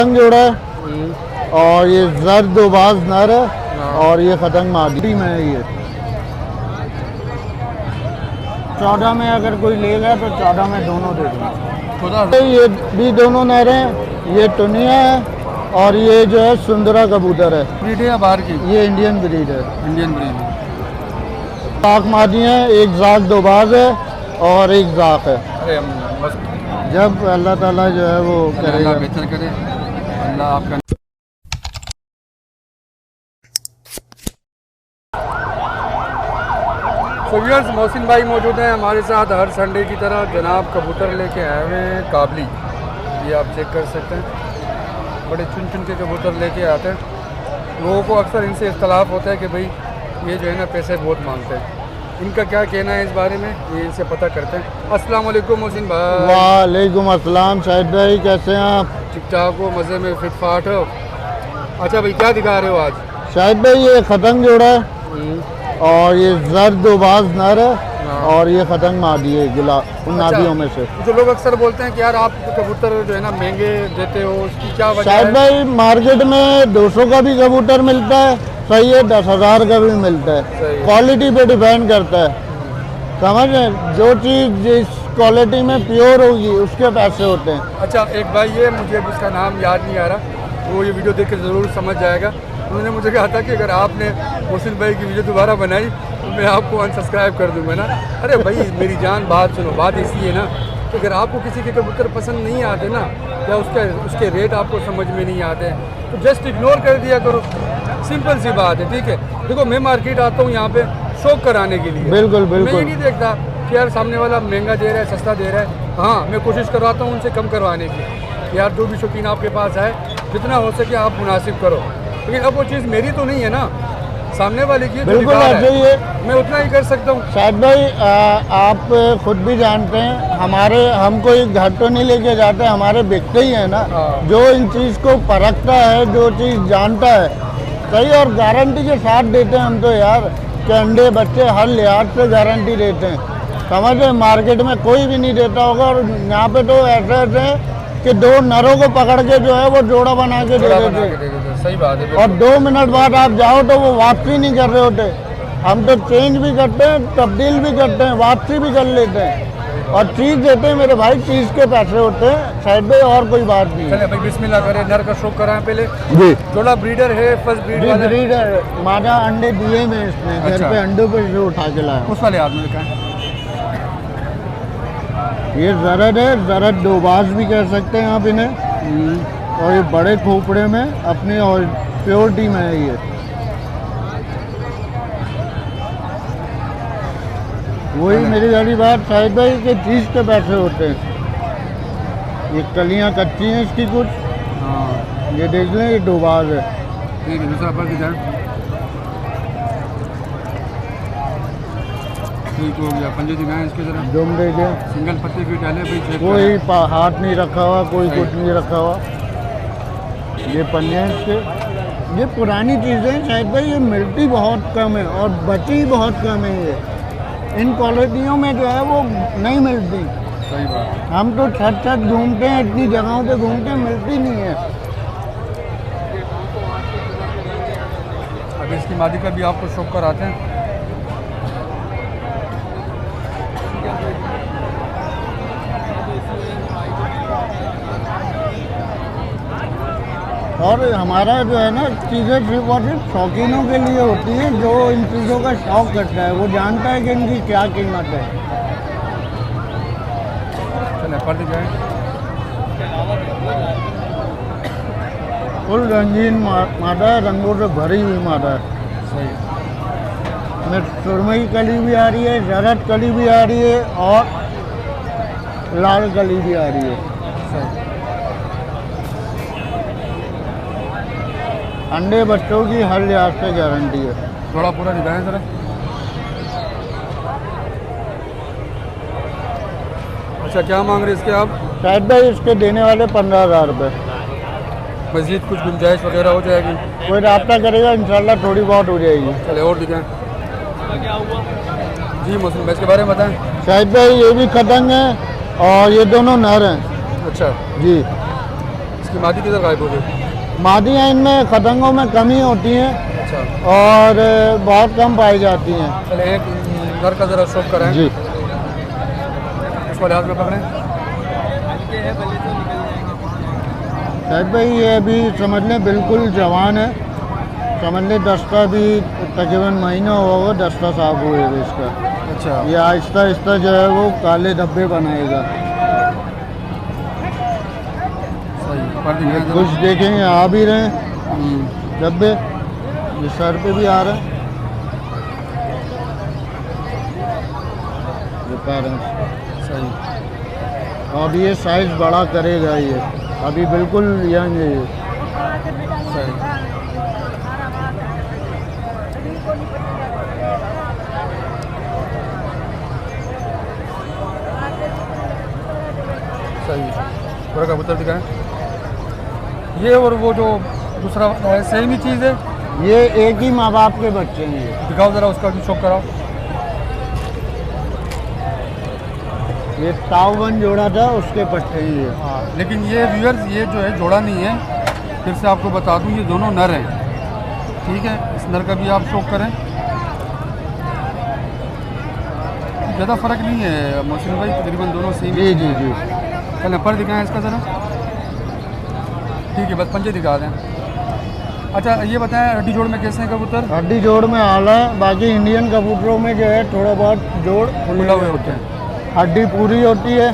खतंग जोड़ा है और ये जर दोबाज नर है और ये खतंग मादी में है। ये 14 में अगर कोई लेगा तो 14 में दोनों दे दूँगा। ये भी दोनों नर हैं। ये टुनिया है और ये जो है सुंदरा कबूतर है। ब्रीड है या बाहर की? ये इंडियन ब्रीड है। इंडियन ब्रीड है। जाक मादी है, एक जाक दोबाज है और एक जाक है। अरे बस जब अल्लाह ताला जो है वो करेगा, अल्लाह बेहतर करे, अल्लाह आपका। तो व्यूअर्स, मोहसिन भाई मौजूद हैं हमारे साथ हर संडे की तरह। जनाब कबूतर लेके आए हुए हैं काबली, ये आप चेक कर सकते हैं। बड़े चुन चुन के कबूतर लेके आते हैं। लोगों को अक्सर इनसे इख्तलाफ होता है कि भाई ये जो है ना पैसे बहुत मांगते हैं। इनका क्या कहना है इस बारे में, ये इनसे पता करते हैं। अस्सलाम वालेकुम मोहसिन भाई। वालेकुम अस्सलाम शाहिद भाई, कैसे हैं आप? ठीक ठाक हो, मज़े में, फिट फाट हो? अच्छा भाई, क्या दिखा रहे हो आज? शाहिद भाई ये खतंग जोड़ा है और ये जर दोबाज नर है और ये खतंग मादी है गुलाब नादियों में से। जो लोग अक्सर बोलते हैं कि यार आप कबूतर जो है ना महंगे देते हो, उसकी क्या वजह शाहिद है? भाई मार्केट में 200 का भी कबूतर मिलता है, सही है, 10,000 का भी मिलता है। सही है। क्वालिटी पे डिपेंड करता है, समझ रहे? जो चीज़ जिस क्वालिटी में प्योर होगी उसके पैसे होते हैं। अच्छा, एक भाई है, मुझे अब उसका नाम याद नहीं आ रहा, वो ये वीडियो देख के ज़रूर समझ जाएगा। उन्होंने मुझे कहा था कि अगर आपने मोहसिन भाई की वीडियो दोबारा बनाई तो मैं आपको अनसब्सक्राइब कर दूंगा ना। अरे भाई मेरी जान, बात सुनो। बात ऐसी है ना कि अगर आपको किसी के कबूतर पसंद नहीं आते ना, या उसके रेट आपको समझ में नहीं आते, तो जस्ट इग्नोर कर दिया करो। सिंपल सी बात है, ठीक है। देखो, मैं मार्केट आता हूँ यहाँ पे शौक कराने के लिए। बिल्कुल मैं ये बिल्कुल। नहीं देखता कि यार सामने वाला महंगा दे रहा है, सस्ता दे रहा है। हाँ, मैं कोशिश करवाता हूँ उनसे कम करवाने की। यार जो भी शौकीन आपके पास है, जितना हो सके आप मुनासिब करो। लेकिन अब वो चीज़ मेरी तो नहीं है ना, सामने वाले की। बिल्कुल ऐसे ही है, मैं उतना ही कर सकता हूँ। शाहिद भाई आप खुद भी जानते हैं, हम कोई घर तो नहीं लेके जाते, हमारे बिकते ही है ना। हाँ। जो इन चीज़ को परखता है, जो चीज़ जानता है, सही, और गारंटी के साथ देते हैं हम तो यार, कि अंडे बच्चे हर लिहाज से गारंटी देते हैं, समझ रहे? मार्केट में कोई भी नहीं देता होगा। और यहाँ पे तो ऐसे है कि 2 नरों को पकड़ के जो है वो जोड़ा बना के दे देते हैं। सही बात है। और 2 मिनट बाद आप जाओ तो वो वापसी नहीं कर रहे होते। हम तो चेंज भी करते हैं, तब्दील भी करते हैं, वापसी भी कर लेते हैं और चीज़ देते हैं मेरे भाई। चीज़ के पैसे होते हैं शायद भाई, और कोई बात नहीं है। चले भाई, बिस्मिल्लाह करें, नर का शौक कराएं पहले। जी जोड़ा ब्रीडर है, फर्स्ट ब्रीड वाला? ब्रीडर मादा अंडे दिए में इसने। अच्छा। घर पे अंडों पे से उठा के लाया। उस वाले आदमी का है। ये जरद है, जरद दोबाज भी कह सकते हैं आप इन्हें। और ये बड़े खोपड़े में अपनी और प्योरिटी में है ये। वही मेरी वाली बात शाहिद भाई कि चीज़ के पैसे होते हैं। ये कलियां कच्ची हैं इसकी कुछ, हाँ ये देख लें, ये दोबाज है। ठीक है। दूसरा पर किधर? ठीक हो गया। पंजे दिखाएं इसके जरा। दुम देखे, सिंगल पत्ते भी डाले भाई, चेक कोई हाथ नहीं रखा हुआ, कोई कुछ नहीं रखा हुआ। ये पन्ने हैं इसके। ये पुरानी चीज़ें शायद भाई, ये मिलती बहुत कम है और बची बहुत कम है। ये इन क्वालिटियों में जो है वो नहीं मिलती। सही बात है। हम तो छत छत घूमते हैं, इतनी जगहों पे घूमते हैं, मिलती नहीं है। अब इसकी मादी का भी आपको शौक कराते हैं। और हमारा जो है ना, चीज़ें सिर्फ और सिर्फ शौकीनों के लिए होती है। जो इन चीज़ों का शौक करता है वो जानता है कि इनकी क्या कीमत है। चले पर दिखाएं। फुल रंगीन मादा है, रंगों से भरी हुई मादा है। सही। इसमें सुरमई कली भी आ रही है, जरद कली भी आ रही है और लाल कली भी आ रही है। सही। अंडे बच्चों की हर लिहाज से गारंटी है। थोड़ा पूरा दिखाएं जरा। अच्छा, क्या मांग रहे इसके आप? शायद भाई इसके देने वाले 15,000 रुपये। मज़ीद कुछ गुंजाइश वगैरह हो जाएगी? कोई रब्ता करेगा इंशाल्लाह, थोड़ी बहुत हो जाएगी। चले और दिखाएं। जी मौसम भाई, इसके बारे में बताएं। शायद भाई ये भी खतंग है और ये दोनों नर हैं। अच्छा जी। इसकी मादी किधर गायब हो गई? मादियाँ इनमें खतंगों में कमी होती हैं अच्छा, और बहुत कम पाई जाती हैं। चले एक नर का ज़रा शौक कराएं। जी इसको लिहाज में पकड़ें। शायद भाई ये अभी समझ लें बिल्कुल जवान है, समझ लें दस्ता भी तकरीबन महीना हुआ होगा, दस्ता साफ हुए हुए इसका। अच्छा, ये आहिस्ता आहिस्ता जो है वो काले धब्बे बनाएगा। सही। पर ये दिखाएं कुछ ज़रा। देखेंगे आ भी रहे हैं धब्बे, ये सर पे भी आ रहे हैं, ये पैरों से। सही, अब ये साइज बड़ा करेगा, ये अभी बिल्कुल यंग है ये। सही। सही, पूरा कबूतर दिखाएं। ये और वो जो दूसरा है सेम ही चीज़ है? ये एक ही माँ बाप के बच्चे हैं ये। दिखाओ ज़रा, उसका भी शौक कराओ। ये तावबन जोड़ा था उसके पट्टे हैं ये। हाँ, लेकिन ये व्यूअर्स ये जो है जोड़ा नहीं है, फिर से आपको बता दूं ये दोनों नर हैं, ठीक है। इस नर का भी आप शौक करें, ज़्यादा फ़र्क नहीं है मोहसिन भाई, तकरीबन दोनों सेम। जी जी जी। चलें पर दिखाएं इसका ज़रा, ठीक है, बस पंजे दिखा दें। अच्छा ये बताएं हड्डी जोड़ में कैसे हैं कबूतर? हड्डी जोड़ में आला है, बाकी इंडियन कबूतरों में जो है थोड़ा बहुत जोड़ खुला हुए होते हैं। हड्डी पूरी होती है,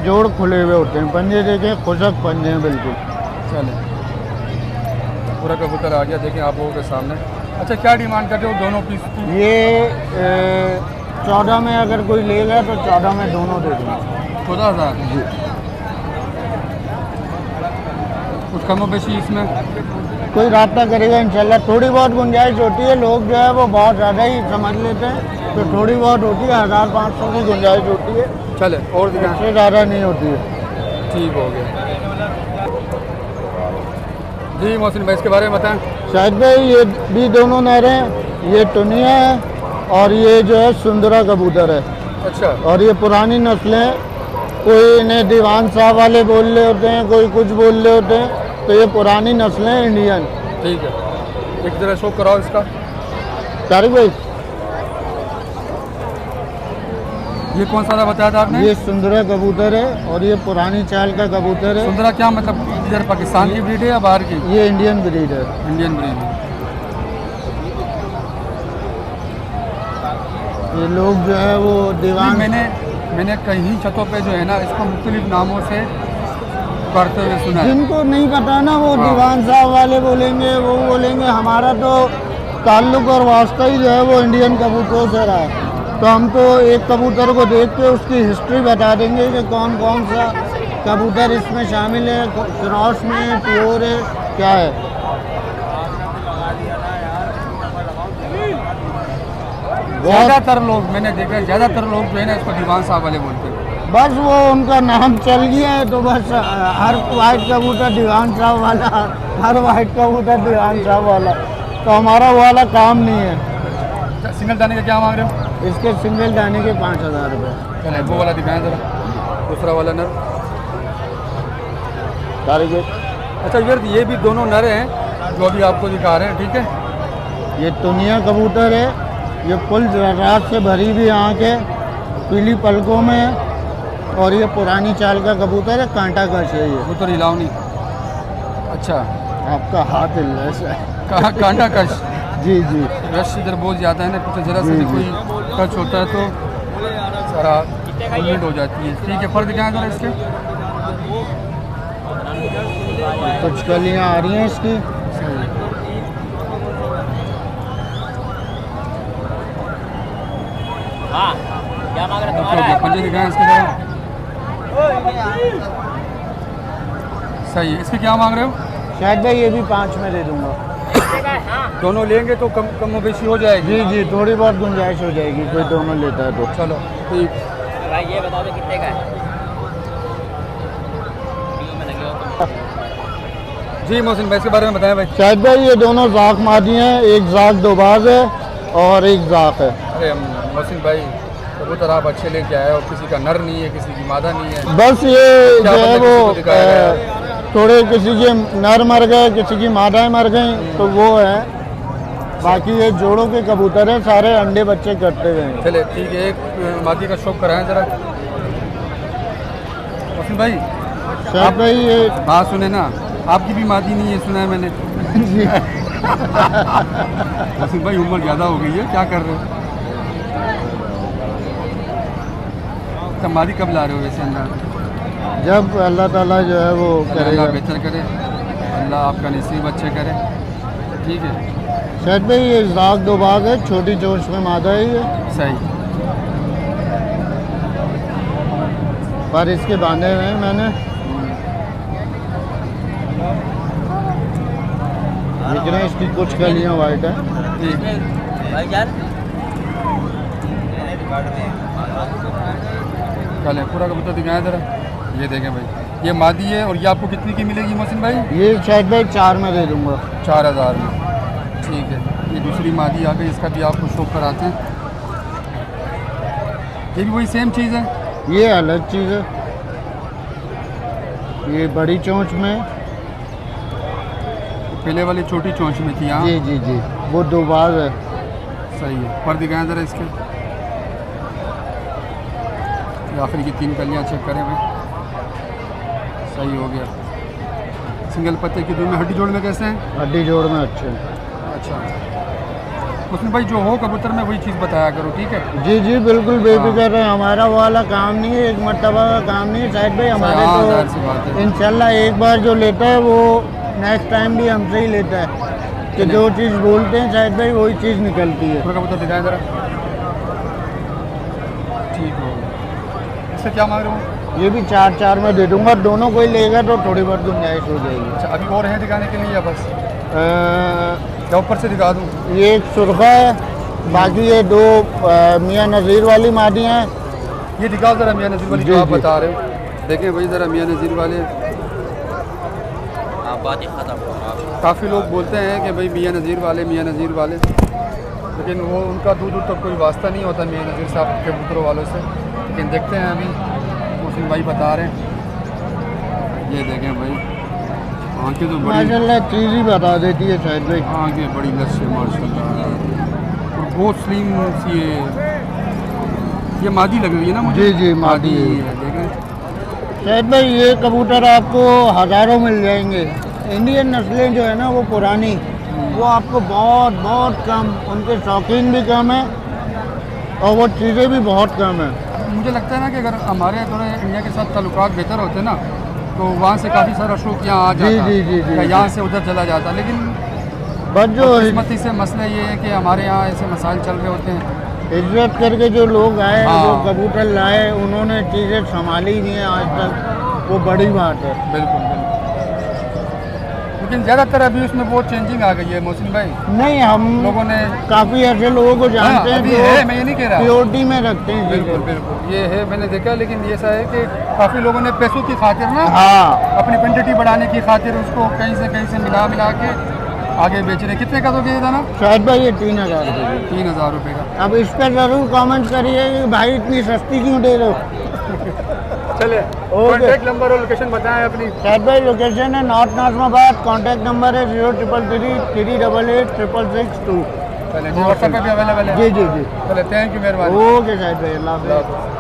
जोड़ खुले हुए होते हैं। पंजे देखें, खुशक पंजे हैं बिल्कुल। चलें, पूरा कबूतर आ गया, देखें आप लोगों के सामने। अच्छा क्या डिमांड करते हो दोनों पीस की? ये 14 में अगर कोई लेगा तो 14 में दोनों दे देंगे। 14,000 जी। कुछ कम बेशी इसमें? कोई रास्ता करेगा इंशाल्लाह, थोड़ी बहुत गुंजाइश होती है। लोग जो है वो बहुत ज़्यादा ही समझ लेते हैं, तो थोड़ी बहुत होती है, 1500 की गुंजाइश होती है, चले और दिखाएं। इससे ज़्यादा नहीं होती है। ठीक हो गया जी। मोहसिन भाई इसके बारे में बताएं। शायद भाई ये भी दोनों नर हैं, ये टुनिया है और ये जो है सुंदरा कबूतर है। अच्छा, और ये पुरानी नस्लें, कोई इन्हें दीवान साहब वाले बोल रहे होते हैं, कोई कुछ बोल रहे होते हैं, तो ये पुरानी नस्लें हैं इंडियन। ठीक है, एक जरा शो कराओ इसका। तारिक भाई ये कौन सा था बताया था आपने? ये सुंदरा कबूतर है और ये पुरानी चाल का कबूतर है। सुंदरा क्या मतलब, इधर पाकिस्तान की ब्रीड है या बाहर की? ये इंडियन ब्रीड है। इंडियन ब्रीड है। ये लोग जो है वो दीवान, मैंने कहीं छतों पे जो है ना इसको मुख्तलिफ नामों से करते हुए सुना है। जिनको नहीं पता ना वो हाँ। दीवान साहब वाले बोलेंगे, वो बोलेंगे। हमारा तो ताल्लुक और वास्ता ही जो है वो इंडियन कबूतरों से रहा है, तो हम तो एक कबूतर को देख के उसकी हिस्ट्री बता देंगे कि कौन कौन सा कबूतर इसमें शामिल है, क्रॉस में है, प्योर है, क्या है। ज़्यादातर लोग मैंने देखा है, ज़्यादातर लोग जो है ना इसको दीवान साहब वाले बोलते हैं। बस वो उनका नाम चल गया है, तो बस हर वाइट कबूतर दीवान साहब वाला, हर वाइट कबूतर दीवान साहब वाला, तो हमारा वो वाला काम नहीं है। अच्छा, सिंगल दाने का क्या मांग रहे हो? इसके सिंगल दाने के 5000 रुपये। चले वो वाला दिखाएं ज़रा, दूसरा वाला नर। तारिक अच्छा ये भी दोनों नर हैं जो अभी आपको दिखा रहे हैं, ठीक है। ये टुनिया कबूतर है, ये फुल रात से भरी हुई आँख है, पीली पलकों में है, और ये पुरानी चाल का कबूतर है, कांटा कश है ये। वो तो हिलाओ नहीं। अच्छा, आपका हाथ हिल रहा है सर। कांटा कश। जी जी। रश इधर बहुत ज़्यादा है ना, पीछे जरा से जी, भी जी। कोई टच होता है तो सारा उलट हो जाती है। ठीक है, फर्क दिखाएं जरा इसके। कुछ कलियाँ आ रही हैं इसकी। हाँ क्या मांग रहे ओके ओके, पंजे दिखाएं इसके जरा। सही है, इसके क्या मांग रहे हो? शायद भाई ये भी 5 में दे दूंगा। दोनों लेंगे तो कम बेशी हो जाएगी। जी जी, थोड़ी बहुत गुंजाइश हो जाएगी, कोई दोनों लेता है तो। चलो ठीक। भाई ये बताओ तो कितने का है? में लगे हो तो जी मोहसिन भाई इसके बारे में बताएं भाई। शायद भाई ये दोनों जाक मादी हैं, एक जाक दोबाज है और एक जाक है। अरे मोहसिन भाई कबूतर आप अच्छे लेके आए हो, किसी का नर नहीं है, किसी की मादा नहीं है। बस ये क्या जो है बंदे वो किसी को दिखाया गया? थोड़े किसी के नर मर गए, किसी की मादाएं मर गई, तो वो है। बाकी ये जोड़ों के कबूतर हैं, सारे अंडे बच्चे करते गए हैं। चले ठीक है, एक मादी का शौक कराएं ज़रा मोहसिन भाई। शायद भाई ये हाँ सुने ना, आपकी भी मादी नहीं है सुना है मैंने। जी, मोहसिन भाई उम्र ज़्यादा हो गई है, क्या कर रहे हो? तो मादी कब ला रहे हो वैसे अंदर? जब अल्लाह ताला जो है वो अल्लाह करेगा। बेहतर करे, अल्लाह आपका नसीब अच्छे करे। ठीक है, शायद भाई ये जाग दो बाग है, छोटी चोंच में मादा है ये, सही। पर इसके बांधे हुए हैं मैंने। लेकिन इसकी कुछ कलियाँ वाइट है। ठीक है, भाईजान कल है पूरा कबूतर दिखाया ज़रा। ये देखें भाई, ये मादी है और ये आपको कितनी की मिलेगी मोहसिन भाई? ये शायद भाई 4 में दे दूंगा। 4000 में। ठीक है, ये दूसरी मादी आ गई, इसका भी आपको शौक कराते हैं। ये भी वही सेम चीज़ है? ये अलग चीज़ है, ये बड़ी चोंच में। पहले वाली छोटी चोंच में थी। हाँ जी जी जी, वो 2 बाग है। सही है, पर दिखाएं ज़रा इसके। या फिर की 3 कलियाँ चेक करें भाई, सही हो गया। सिंगल पत्ते की 2 में हड्डी जोड़ में कैसे हैं? हड्डी जोड़ में अच्छे हैं। अच्छा, उसमें भाई जो हो कबूतर में वही चीज़ बताया करो, ठीक है? जी जी बिल्कुल बेफिक्र है, हमारा वो वाला काम नहीं है, एक मरतबा का काम नहीं है शायद भाई हमारे। हाँ, जाहिर सी बात तो है। इंशाल्लाह एक बार जो लेता है वो नेक्स्ट टाइम भी हमसे ही लेता है, कि जो चीज़ बोलते हैं शायद भाई वही चीज़ निकलती है। पूरा कबूतर दिखाएं ज़रा। ठीक हो गया। इससे क्या मांग रहे हो? ये भी 4 में दे दूंगा, दोनों कोई लेगा तो थोड़ी बहुत गुंजाइश हो जाएगी। अच्छा, अभी और है दिखाने के लिए या बस? अ, या ऊपर से दिखा दूँ? ये एक सुरखा है, बाकी ये 2 मियाँ नज़ीर वाली मादियाँ हैं। ये दिखाओ ज़रा मियाँ नज़ीर वाली जी, जो आप जी। बता रहे हो। देखें भाई ज़रा मियाँ नज़ीर वाले, आप बात ही खत्म हो आप। काफ़ी लोग बोलते हैं कि भाई मियाँ नज़ीर वाले, मियाँ नज़ीर वाले, लेकिन वो उनका दूर दूर तक कोई वास्ता नहीं होता मियाँ नज़ीर साहब के कबूतरों वालों से। लेकिन देखते हैं, अभी मोहसिन भाई बता रहे हैं। ये देखें भाई, आँखें तो बड़ी, माशाल्लाह चीज़ ही बता देती है शायद भाई। आँखें बड़ी लस है माशाल्लाह, और बहुत स्लिम सी है। ये मादी लग रही है ना मुझे? जी जी मादी है। है, देखें। शायद भाई ये कबूतर आपको हज़ारों मिल जाएंगे। इंडियन नस्लें जो है ना वो पुरानी, वो आपको बहुत बहुत कम, उनके शौकीन भी कम है और वो चीज़ें भी बहुत कम है। मुझे लगता है ना कि अगर हमारे थोड़े इंडिया के साथ ताल्लुकात बेहतर होते ना, तो वहाँ से काफ़ी सारा शौक यहाँ आ जाता, जी, जी, जी, या जी। यहाँ से उधर चला जाता। लेकिन बस जो किस्मती से मसला ये है कि हमारे यहाँ ऐसे मसाइल चल रहे होते हैं। इज्जत करके जो लोग आए, हाँ। जो कबूतर लाए, उन्होंने चीज़ें संभाली नहीं है आज तक, वो बड़ी बात है। बिल्कुल बिल्कुल। लेकिन ज़्यादातर अभी उसमें बहुत चेंजिंग आ गई है मोहसिन भाई। नहीं, हम लोगों ने काफ़ी ऐसे लोगों को जानते हैं अभी जो है, मैं ये नहीं कह रहा। प्योरिटी में रखते हैं बिल्कुल चीज़ें। बिल्कुल, ये है, मैंने देखा। लेकिन ये ऐसा है कि काफ़ी लोगों ने पैसों की खातिर ना, हाँ, अपनी क्वांटिटी बढ़ाने की खातिर उसको कहीं से मिला के आगे बेच रहे। कितने का दोगे ये दाना? शायद भाई ये 3000 रुपये। 3000 रुपये का। अब इस पर ज़रूर कमेंट करिए कि भाई इतनी सस्ती क्यों दे रहे हो। चले, कॉन्टैक्ट नंबर और लोकेशन बताएं अपनी। शायद भाई लोकेशन है नॉर्थ नाजमाबाद, कॉन्टैक्ट नंबर है 0333 388 662। चले जी, व्हाट्सएप पे भी अवेलेबल है। जी जी जी, चले, थैंक यू, मेहरबानी। ओके शायद भाई, अल्लाह हाफ़िज़।